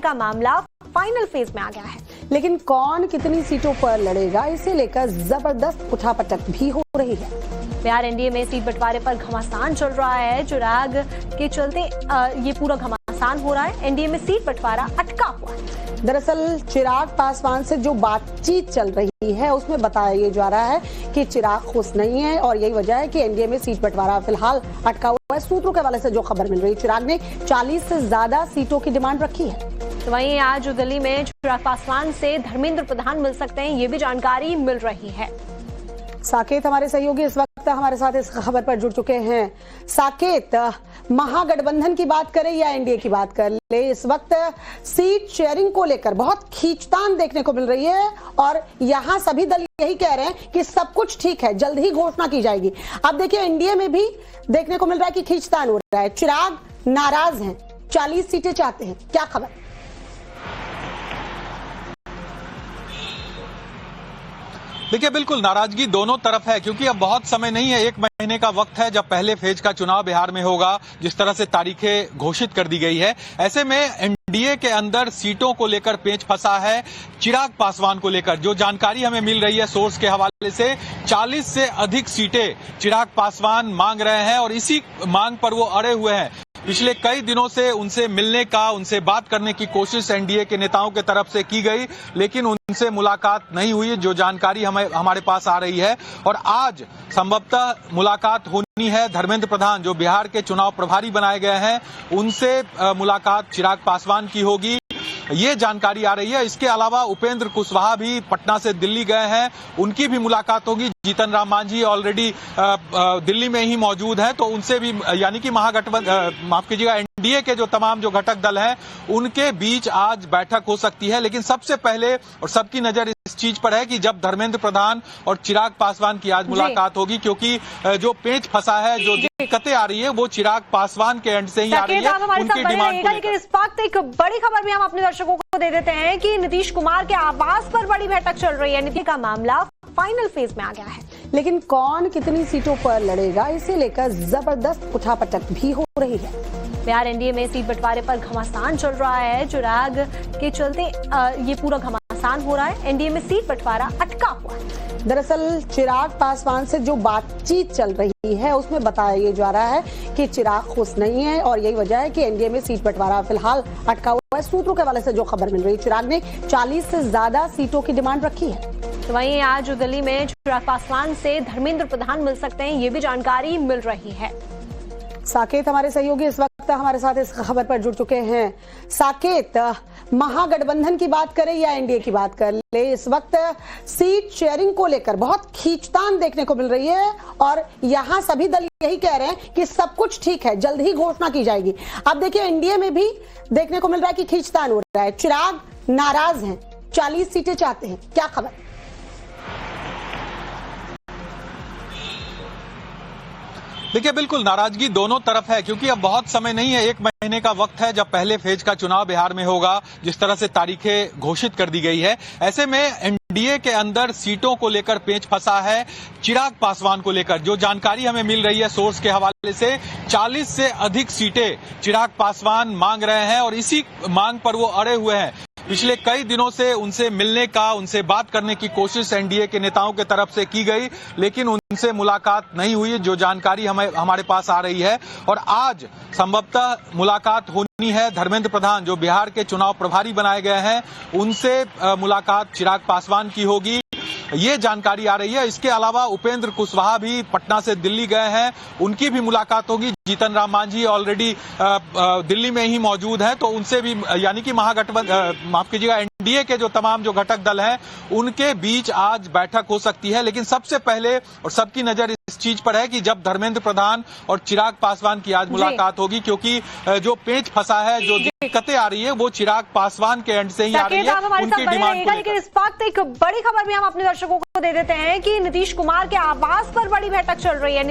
का मामला final phase में आ गया है। लेकिन कौन कितनी सीटों पर लड़ेगा, इसे लेकर जबरदस्त उठापटक भी हो रही है। बिहार एनडीए में सीट बंटवारे पर घमासान चल रहा है। चिराग के चलते ये पूरा घमासान हो रहा है। एनडीए में सीट बंटवारा अटका हुआ है। दरअसल चिराग पासवान से जो बातचीत चल रही है उसमें बताया जा रहा है कि चिराग खुश नहीं है और यही वजह है कि एनडीए में सीट बंटवारा फिलहाल अटका हुआ है। सूत्रों के हवाले से जो खबर मिल रही है, चिराग ने 40 से ज्यादा सीटों की डिमांड रखी है। तो वहीं आज दिल्ली में चिराग पासवान से धर्मेंद्र प्रधान मिल सकते हैं, ये भी जानकारी मिल रही है। साकेत हमारे सहयोगी इस वक्त हमारे साथ इस खबर पर जुड़ चुके हैं। साकेत, महागठबंधन की बात करें या एनडीए की बात कर ले, इस वक्त सीट शेयरिंग को लेकर बहुत खींचतान देखने को मिल रही है और यहाँ सभी दल यही कह रहे हैं कि सब कुछ ठीक है, जल्द ही घोषणा की जाएगी। अब देखिए एनडीए में भी देखने को मिल रहा है कि खींचतान हो रहा है। चिराग नाराज हैं, 40 सीटें चाहते हैं, क्या खबर? देखिए, बिल्कुल नाराजगी दोनों तरफ है क्योंकि अब बहुत समय नहीं है, 1 महीने का वक्त है जब पहले फेज का चुनाव बिहार में होगा। जिस तरह से तारीखें घोषित कर दी गई है, ऐसे में एनडीए के अंदर सीटों को लेकर पेच फंसा है। चिराग पासवान को लेकर जो जानकारी हमें मिल रही है सोर्स के हवाले से, 40 से अधिक सीटें चिराग पासवान मांग रहे हैं और इसी मांग पर वो अड़े हुए हैं। पिछले कई दिनों से उनसे मिलने का, उनसे बात करने की कोशिश एनडीए के नेताओं के तरफ से की गई, लेकिन उनसे मुलाकात नहीं हुई, जो जानकारी हमारे पास आ रही है। और आज संभवतः मुलाकात होनी है। धर्मेंद्र प्रधान जो बिहार के चुनाव प्रभारी बनाए गए हैं, उनसे मुलाकात चिराग पासवान की होगी, ये जानकारी आ रही है। इसके अलावा उपेंद्र कुशवाहा भी पटना से दिल्ली गए हैं, उनकी भी मुलाकात होगी। जीतन राम मांझी ऑलरेडी दिल्ली में ही मौजूद हैं, तो उनसे भी, यानी कि माफ कीजिएगा, एनडीए के जो तमाम जो घटक दल हैं उनके बीच आज बैठक हो सकती है। लेकिन सबसे पहले और सबकी नजर इस चीज पर है कि जब धर्मेंद्र प्रधान और चिराग पासवान की आज मुलाकात होगी, क्योंकि जो पेच फंसा है, जो दिक्कतें आ रही है, वो चिराग पासवान के एंड से ही आ रही है, उनकी डिमांड को। लेकिन इस वक्त एक बड़ी खबर भी हम अपने दर्शकों को दे देते हैं कि नीतीश कुमार के आवास पर बड़ी बैठक चल रही है। नीतीश का मामला फाइनल फेज में आ गया है। लेकिन कौन कितनी सीटों पर लड़ेगा, इसे लेकर जबरदस्त उठापटक भी हो रही है। बिहार एनडीए में सीट बंटवारे पर घमासान चल रहा है। चिराग के चलते ये पूरा घमासान हो रहा है। एनडीए में सीट बंटवारा अटका हुआ है। दरअसल चिराग पासवान से जो बातचीत चल रही है उसमें बताया जा रहा है कि चिराग खुश नहीं है और यही वजह है कि एनडीए में सीट बंटवारा फिलहाल अटका हुआ है। सूत्रों के हवाले से जो खबर मिल रही है, चिराग ने 40 से ज्यादा सीटों की डिमांड रखी है। तो वहीं आज दिल्ली में चिराग पासवान से धर्मेंद्र प्रधान मिल सकते हैं, ये भी जानकारी मिल रही है। साकेत हमारे सहयोगी इस वक्त हमारे साथ इस खबर पर जुड़ चुके हैं। साकेत, महागठबंधन की बात करें या एनडीए की बात कर ले, इस वक्त सीट शेयरिंग को लेकर बहुत खींचतान देखने को मिल रही है और यहाँ सभी दल यही कह रहे हैं कि सब कुछ ठीक है, जल्द ही घोषणा की जाएगी। अब देखिए एनडीए में भी देखने को मिल रहा है कि खींचतान हो रहा है। चिराग नाराज हैं, 40 सीटें चाहते हैं, क्या खबर? देखिए, बिल्कुल नाराजगी दोनों तरफ है क्योंकि अब बहुत समय नहीं है, 1 महीने का वक्त है जब पहले फेज का चुनाव बिहार में होगा। जिस तरह से तारीखें घोषित कर दी गई है, ऐसे में एनडीए के अंदर सीटों को लेकर पेच फंसा है। चिराग पासवान को लेकर जो जानकारी हमें मिल रही है सोर्स के हवाले से, 40 से अधिक सीटें चिराग पासवान मांग रहे हैं और इसी मांग पर वो अड़े हुए हैं। पिछले कई दिनों से उनसे मिलने का, उनसे बात करने की कोशिश एनडीए के नेताओं के तरफ से की गई, लेकिन उनसे मुलाकात नहीं हुई, जो जानकारी हमारे पास आ रही है। और आज संभवतः मुलाकात होनी है। धर्मेंद्र प्रधान जो बिहार के चुनाव प्रभारी बनाए गए हैं, उनसे मुलाकात चिराग पासवान की होगी, ये जानकारी आ रही है। इसके अलावा उपेंद्र कुशवाहा भी पटना से दिल्ली गए हैं, उनकी भी मुलाकात होगी। जीतन राम मांझी ऑलरेडी दिल्ली में ही मौजूद हैं, तो उनसे भी, यानी कि माफ कीजिएगा, एनडीए के जो तमाम जो घटक दल हैं उनके बीच आज बैठक हो सकती है। लेकिन सबसे पहले और सबकी नजर इस चीज पर है कि जब धर्मेंद्र प्रधान और चिराग पासवान की आज मुलाकात होगी, क्योंकि जो पेच फंसा है, जो दिक्कतें आ रही है, वो चिराग पासवान के एंड से ही आ रही है, उनकी डिमांड को। लेकिन इस वक्त एक बड़ी खबर भी हम अपने दर्शकों को दे देते हैं कि नीतीश कुमार के आवास पर बड़ी बैठक चल रही है।